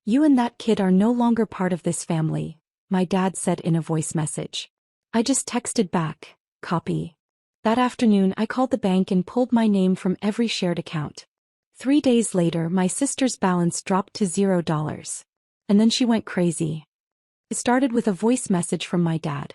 You and that kid are no longer part of this family, my dad said in a voice message. I just texted back, copy. That afternoon I called the bank and pulled my name from every shared account. 3 days later my sister's balance dropped to $0. And then she went crazy. It started with a voice message from my dad.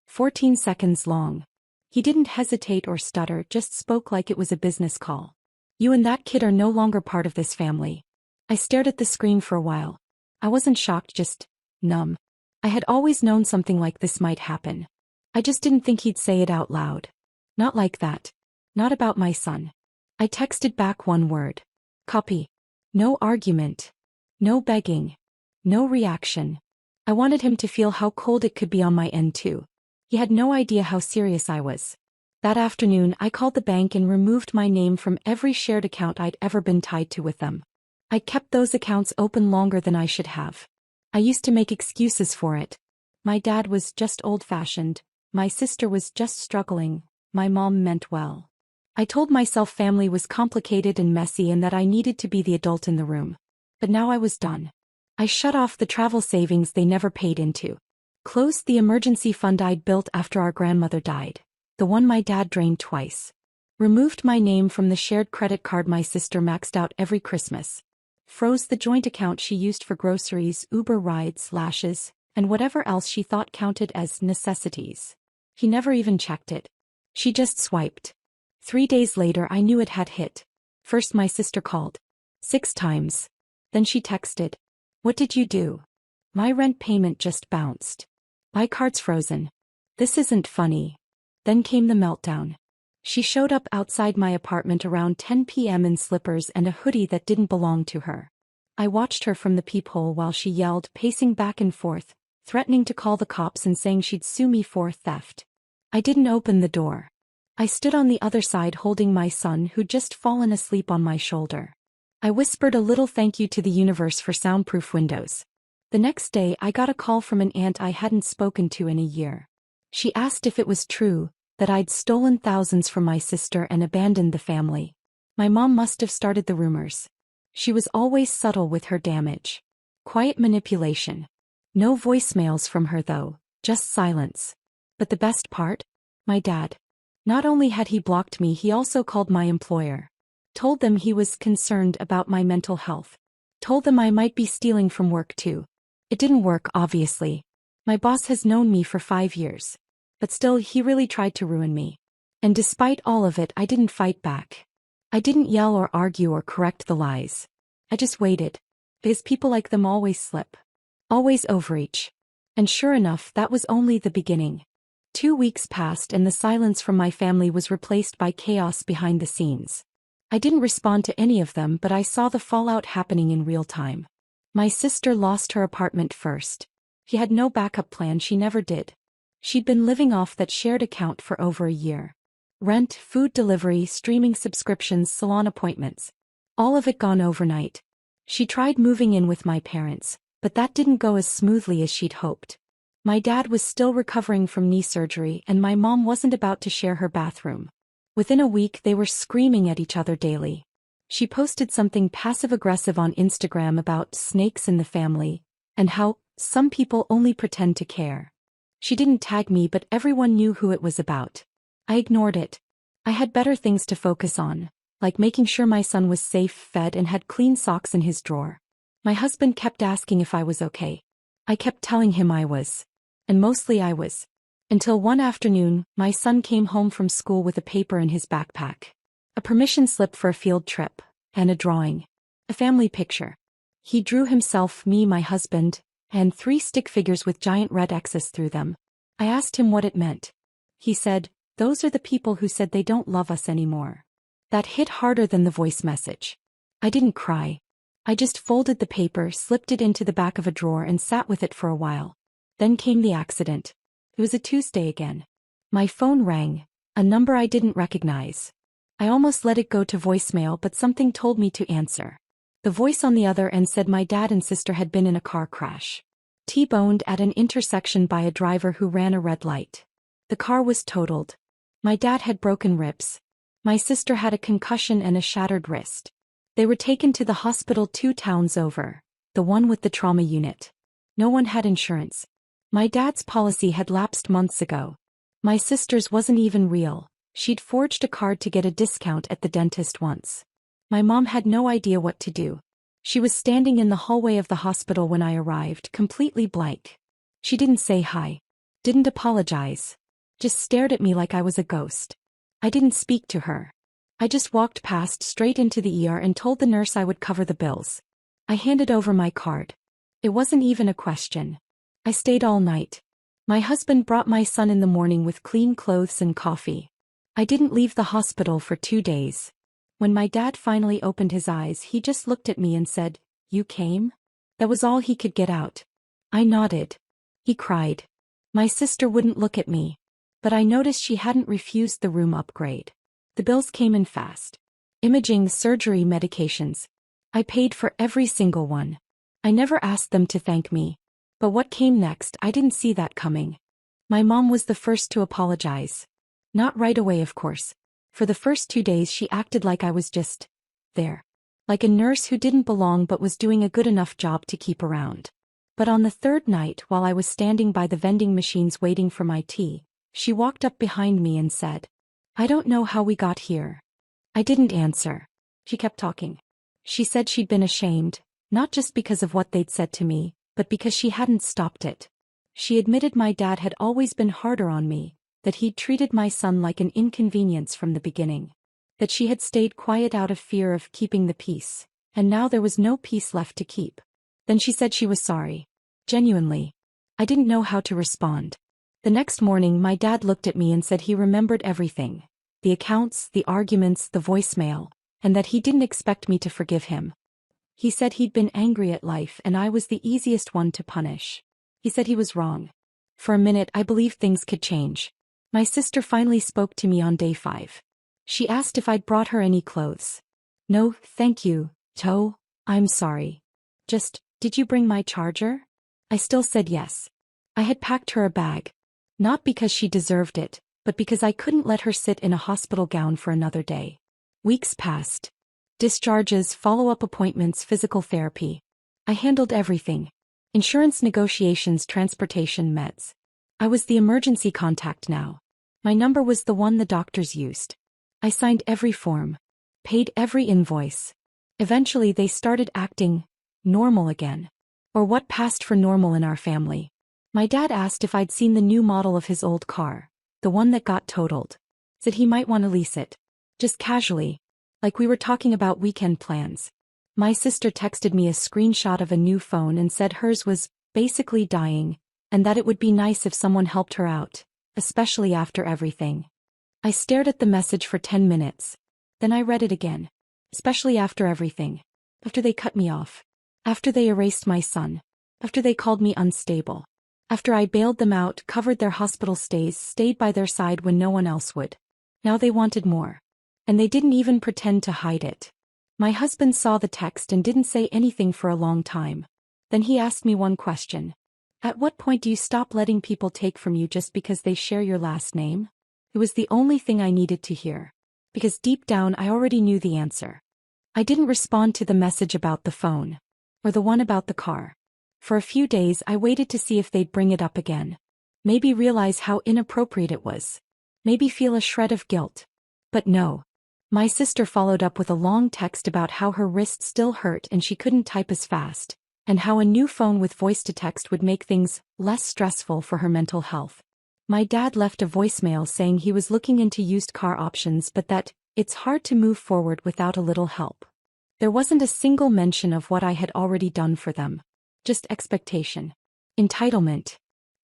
14 seconds long. He didn't hesitate or stutter, just spoke like it was a business call. You and that kid are no longer part of this family. I stared at the screen for a while. I wasn't shocked, just numb. I had always known something like this might happen. I just didn't think he'd say it out loud. Not like that. Not about my son. I texted back one word. Copy. No argument. No begging. No reaction. I wanted him to feel how cold it could be on my end too. He had no idea how serious I was. That afternoon I called the bank and removed my name from every shared account I'd ever been tied to with them. I kept those accounts open longer than I should have. I used to make excuses for it. My dad was just old-fashioned. My sister was just struggling. My mom meant well. I told myself family was complicated and messy and that I needed to be the adult in the room. But now I was done. I shut off the travel savings they never paid into. Closed the emergency fund I'd built after our grandmother died. The one my dad drained twice. Removed my name from the shared credit card my sister maxed out every Christmas. Froze the joint account she used for groceries, Uber rides, lashes, and whatever else she thought counted as necessities. He never even checked it. She just swiped. 3 days later I knew it had hit. First my sister called. 6 times. Then she texted. What did you do? My rent payment just bounced. My card's frozen. This isn't funny. Then came the meltdown. She showed up outside my apartment around 10 p.m. in slippers and a hoodie that didn't belong to her. I watched her from the peephole while she yelled, pacing back and forth, threatening to call the cops and saying she'd sue me for theft. I didn't open the door. I stood on the other side holding my son who'd just fallen asleep on my shoulder. I whispered a little thank you to the universe for soundproof windows. The next day I got a call from an aunt I hadn't spoken to in a year. She asked if it was true that I'd stolen thousands from my sister and abandoned the family. My mom must have started the rumors. She was always subtle with her damage. Quiet manipulation. No voicemails from her though, just silence. But the best part? My dad. Not only had he blocked me, he also called my employer. Told them he was concerned about my mental health. Told them I might be stealing from work too. It didn't work, obviously. My boss has known me for 5 years. But still, he really tried to ruin me. And despite all of it, I didn't fight back. I didn't yell or argue or correct the lies. I just waited. Because people like them always slip. Always overreach. And sure enough, that was only the beginning. 2 weeks passed and the silence from my family was replaced by chaos behind the scenes. I didn't respond to any of them, but I saw the fallout happening in real time. My sister lost her apartment first. She had no backup plan, she never did. She'd been living off that shared account for over a year. Rent, food delivery, streaming subscriptions, salon appointments. All of it gone overnight. She tried moving in with my parents, but that didn't go as smoothly as she'd hoped. My dad was still recovering from knee surgery and my mom wasn't about to share her bathroom. Within a week they were screaming at each other daily. She posted something passive-aggressive on Instagram about snakes in the family, and how some people only pretend to care. She didn't tag me, but everyone knew who it was about. I ignored it. I had better things to focus on, like making sure my son was safe, fed, and had clean socks in his drawer. My husband kept asking if I was okay. I kept telling him I was. And mostly I was. Until one afternoon, my son came home from school with a paper in his backpack. A permission slip for a field trip, and a drawing. A family picture. He drew himself, me, my husband, and 3 stick figures with giant red X's through them. I asked him what it meant. He said, "Those are the people who said they don't love us anymore." That hit harder than the voice message. I didn't cry. I just folded the paper, slipped it into the back of a drawer and sat with it for a while. Then came the accident. It was a Tuesday again. My phone rang, a number I didn't recognize. I almost let it go to voicemail, but something told me to answer. The voice on the other end said my dad and sister had been in a car crash. T-boned at an intersection by a driver who ran a red light. The car was totaled. My dad had broken ribs. My sister had a concussion and a shattered wrist. They were taken to the hospital 2 towns over. the one with the trauma unit. No one had insurance. My dad's policy had lapsed months ago. My sister's wasn't even real. She'd forged a card to get a discount at the dentist once. My mom had no idea what to do. She was standing in the hallway of the hospital when I arrived, completely blank. She didn't say hi. Didn't apologize. Just stared at me like I was a ghost. I didn't speak to her. I just walked past straight into the ER and told the nurse I would cover the bills. I handed over my card. It wasn't even a question. I stayed all night. My husband brought my son in the morning with clean clothes and coffee. I didn't leave the hospital for 2 days. When my dad finally opened his eyes, he just looked at me and said, "You came?" That was all he could get out. I nodded. He cried. My sister wouldn't look at me. But I noticed she hadn't refused the room upgrade. The bills came in fast. Imaging, surgery, medications. I paid for every single one. I never asked them to thank me. But what came next, I didn't see that coming. My mom was the first to apologize. Not right away, of course. For the first 2 days she acted like I was just there. Like a nurse who didn't belong but was doing a good enough job to keep around. But on the third night, while I was standing by the vending machines waiting for my tea, she walked up behind me and said, "I don't know how we got here." I didn't answer. She kept talking. She said she'd been ashamed, not just because of what they'd said to me, but because she hadn't stopped it. She admitted my dad had always been harder on me, that he'd treated my son like an inconvenience from the beginning. That she had stayed quiet out of fear of keeping the peace, and now there was no peace left to keep. Then she said she was sorry. Genuinely. I didn't know how to respond. The next morning my dad looked at me and said he remembered everything. The accounts, the arguments, the voicemail, and that he didn't expect me to forgive him. He said he'd been angry at life and I was the easiest one to punish. He said he was wrong. For a minute I believed things could change. My sister finally spoke to me on day 5. She asked if I'd brought her any clothes. "No, thank you, Toe. I'm sorry. Just, did you bring my charger?" I still said yes. I had packed her a bag. Not because she deserved it, but because I couldn't let her sit in a hospital gown for another day. Weeks passed. Discharges, follow-up appointments, physical therapy. I handled everything. Insurance negotiations, transportation, meds. I was the emergency contact now. My number was the one the doctors used. I signed every form. Paid every invoice. Eventually they started acting normal again. Or what passed for normal in our family. My dad asked if I'd seen the new model of his old car, the one that got totaled. Said he might want to lease it. Just casually. Like we were talking about weekend plans. My sister texted me a screenshot of a new phone and said hers was basically dying, and that it would be nice if someone helped her out, especially after everything. I stared at the message for 10 minutes. Then I read it again. Especially after everything. After they cut me off. After they erased my son. After they called me unstable. After I bailed them out, covered their hospital stays, stayed by their side when no one else would. Now they wanted more. And they didn't even pretend to hide it. My husband saw the text and didn't say anything for a long time. Then he asked me one question. "At what point do you stop letting people take from you just because they share your last name?" It was the only thing I needed to hear. Because deep down I already knew the answer. I didn't respond to the message about the phone. Or the one about the car. For a few days I waited to see if they'd bring it up again. Maybe realize how inappropriate it was. Maybe feel a shred of guilt. But no. My sister followed up with a long text about how her wrist still hurt and she couldn't type as fast, and how a new phone with voice-to-text would make things less stressful for her mental health. My dad left a voicemail saying he was looking into used car options but that it's hard to move forward without a little help. There wasn't a single mention of what I had already done for them. Just expectation. Entitlement.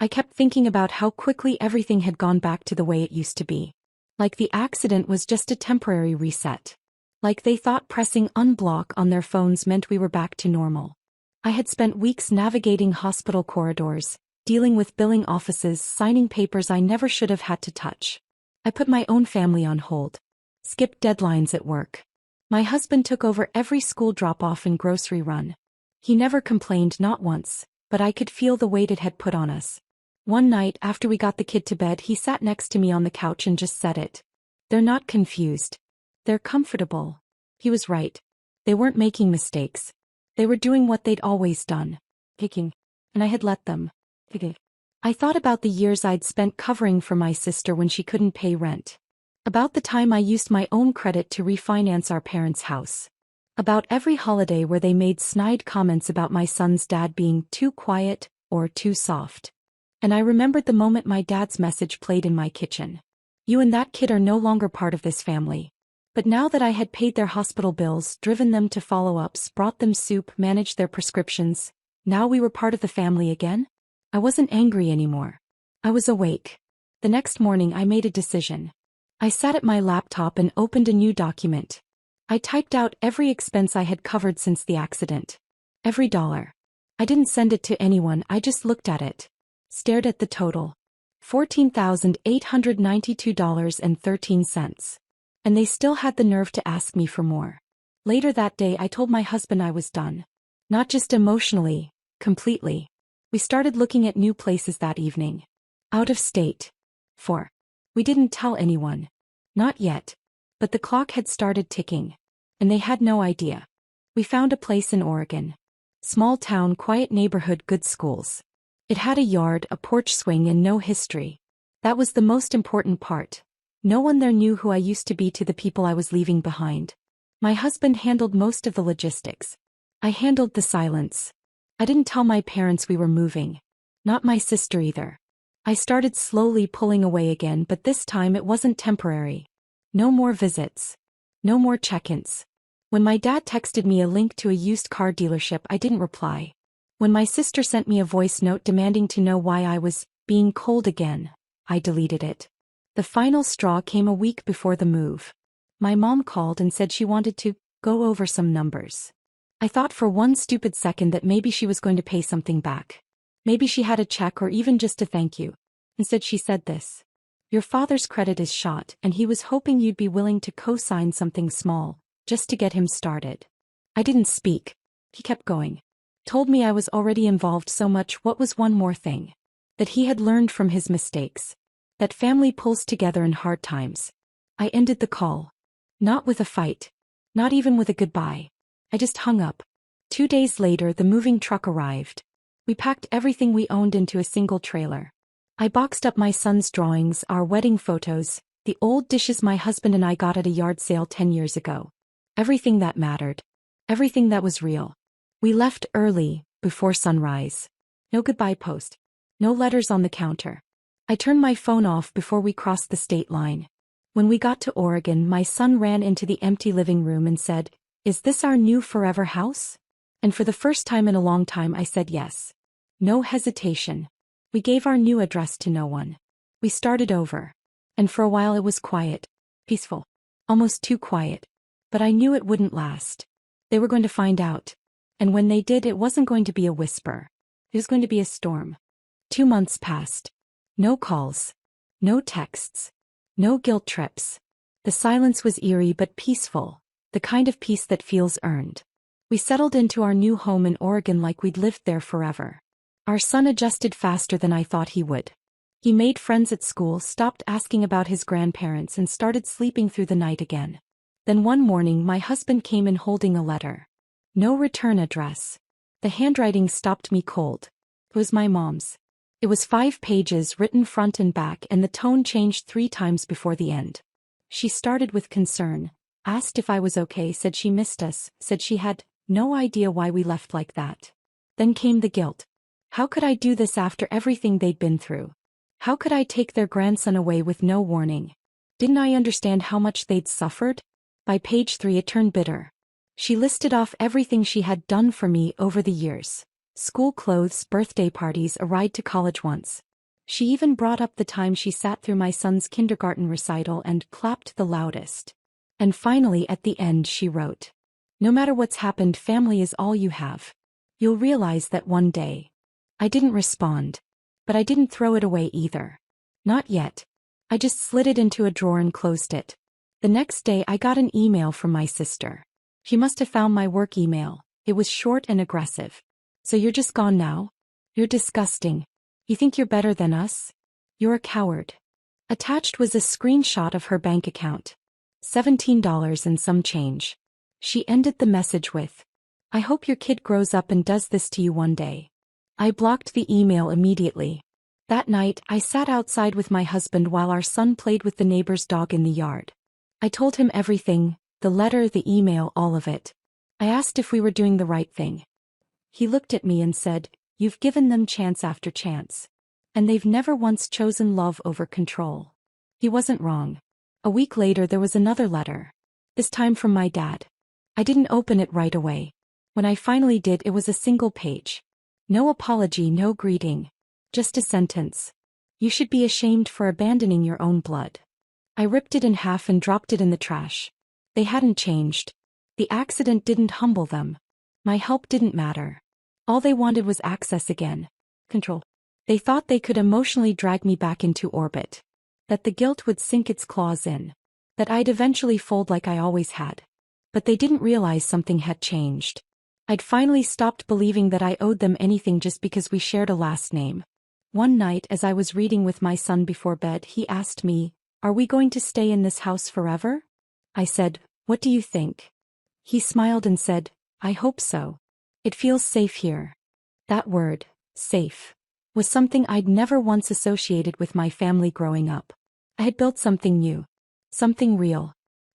I kept thinking about how quickly everything had gone back to the way it used to be. Like the accident was just a temporary reset. Like they thought pressing unblock on their phones meant we were back to normal. I had spent weeks navigating hospital corridors, dealing with billing offices, signing papers I never should have had to touch. I put my own family on hold. Skipped deadlines at work. My husband took over every school drop-off and grocery run. He never complained, not once, but I could feel the weight it had put on us. One night after we got the kid to bed, he sat next to me on the couch and just said it. "They're not confused. They're comfortable." He was right. They weren't making mistakes. They were doing what they'd always done. Picking. And I had let them. I thought about the years I'd spent covering for my sister when she couldn't pay rent. About the time I used my own credit to refinance our parents' house. About every holiday where they made snide comments about my son's dad being too quiet or too soft. And I remembered the moment my dad's message played in my kitchen. You and that kid are no longer part of this family. But now that I had paid their hospital bills, driven them to follow-ups, brought them soup, managed their prescriptions, now we were part of the family again? I wasn't angry anymore. I was awake. The next morning I made a decision. I sat at my laptop and opened a new document. I typed out every expense I had covered since the accident. Every dollar. I didn't send it to anyone, I just looked at it. Stared at the total. $14,892.13. And they still had the nerve to ask me for more. Later that day I told my husband I was done. Not just emotionally, completely. We started looking at new places that evening. Out of state. 4. We didn't tell anyone. Not yet. But the clock had started ticking. And they had no idea. We found a place in Oregon. Small town, quiet neighborhood, good schools. It had a yard, a porch swing, and no history. That was the most important part. No one there knew who I used to be to the people I was leaving behind. My husband handled most of the logistics. I handled the silence. I didn't tell my parents we were moving. Not my sister either. I started slowly pulling away again, but this time it wasn't temporary. No more visits. No more check-ins. When my dad texted me a link to a used car dealership, I didn't reply. When my sister sent me a voice note demanding to know why I was being cold again, I deleted it. The final straw came a week before the move. My mom called and said she wanted to go over some numbers. I thought for one stupid second that maybe she was going to pay something back. Maybe she had a check or even just a thank you. Instead she said this. Your father's credit is shot and he was hoping you'd be willing to co-sign something small, just to get him started. I didn't speak. He kept going. Told me I was already involved so much. What was one more thing? That he had learned from his mistakes. That family pulls together in hard times. I ended the call. Not with a fight. Not even with a goodbye. I just hung up. 2 days later the moving truck arrived. We packed everything we owned into a single trailer. I boxed up my son's drawings, our wedding photos, the old dishes my husband and I got at a yard sale 10 years ago. Everything that mattered. Everything that was real. We left early, before sunrise. No goodbye post. No letters on the counter. I turned my phone off before we crossed the state line. When we got to Oregon, my son ran into the empty living room and said, "Is this our new forever house?" And for the first time in a long time I said yes. No hesitation. We gave our new address to no one. We started over. And for a while it was quiet. Peaceful. Almost too quiet. But I knew it wouldn't last. They were going to find out. And when they did, it wasn't going to be a whisper. It was going to be a storm. 2 months passed. No calls. No texts. No guilt trips. The silence was eerie but peaceful. The kind of peace that feels earned. We settled into our new home in Oregon like we'd lived there forever. Our son adjusted faster than I thought he would. He made friends at school, stopped asking about his grandparents, and started sleeping through the night again. Then one morning my husband came in holding a letter. No return address. The handwriting stopped me cold. It was my mom's. It was 5 pages written front and back, and the tone changed 3 times before the end. She started with concern, asked if I was okay, said she missed us, said she had no idea why we left like that. Then came the guilt. How could I do this after everything they'd been through? How could I take their grandson away with no warning? Didn't I understand how much they'd suffered? By page 3 it turned bitter. She listed off everything she had done for me over the years. School clothes, birthday parties, a ride to college once. She even brought up the time she sat through my son's kindergarten recital and clapped the loudest. And finally at the end she wrote, "No matter what's happened, family is all you have. You'll realize that one day." I didn't respond. But I didn't throw it away either. Not yet. I just slid it into a drawer and closed it. The next day I got an email from my sister. She must have found my work email. It was short and aggressive. "So you're just gone now? You're disgusting. You think you're better than us? You're a coward." Attached was a screenshot of her bank account. $17 and some change. She ended the message with, I hope your kid grows up and does this to you one day. I blocked the email immediately. That night, I sat outside with my husband while our son played with the neighbor's dog in the yard. I told him everything, the letter, the email, all of it. I asked if we were doing the right thing. He looked at me and said, "You've given them chance after chance. And they've never once chosen love over control." He wasn't wrong. A week later there was another letter. This time from my dad. I didn't open it right away. When I finally did, it was a single page. No apology, no greeting. Just a sentence. "You should be ashamed for abandoning your own blood." I ripped it in half and dropped it in the trash. They hadn't changed. The accident didn't humble them. My help didn't matter. All they wanted was access again. Control. They thought they could emotionally drag me back into orbit. That the guilt would sink its claws in. That I'd eventually fold like I always had. But they didn't realize something had changed. I'd finally stopped believing that I owed them anything just because we shared a last name. One night as I was reading with my son before bed, he asked me, "Are we going to stay in this house forever?" I said, "What do you think?" He smiled and said, "I hope so. It feels safe here." That word, safe, was something I'd never once associated with my family growing up. I had built something new. Something real.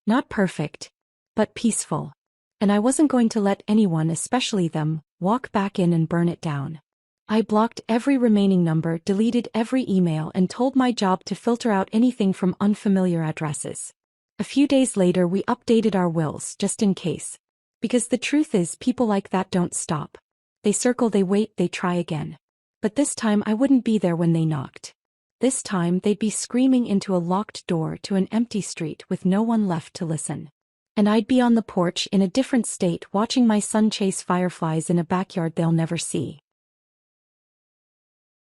Not perfect, but peaceful. And I wasn't going to let anyone, especially them, walk back in and burn it down. I blocked every remaining number, deleted every email, and told my job to filter out anything from unfamiliar addresses. A few days later we updated our wills, just in case. Because the truth is, people like that don't stop. They circle, they wait, they try again. But this time I wouldn't be there when they knocked. This time they'd be screaming into a locked door to an empty street with no one left to listen. And I'd be on the porch in a different state, watching my son chase fireflies in a backyard they'll never see.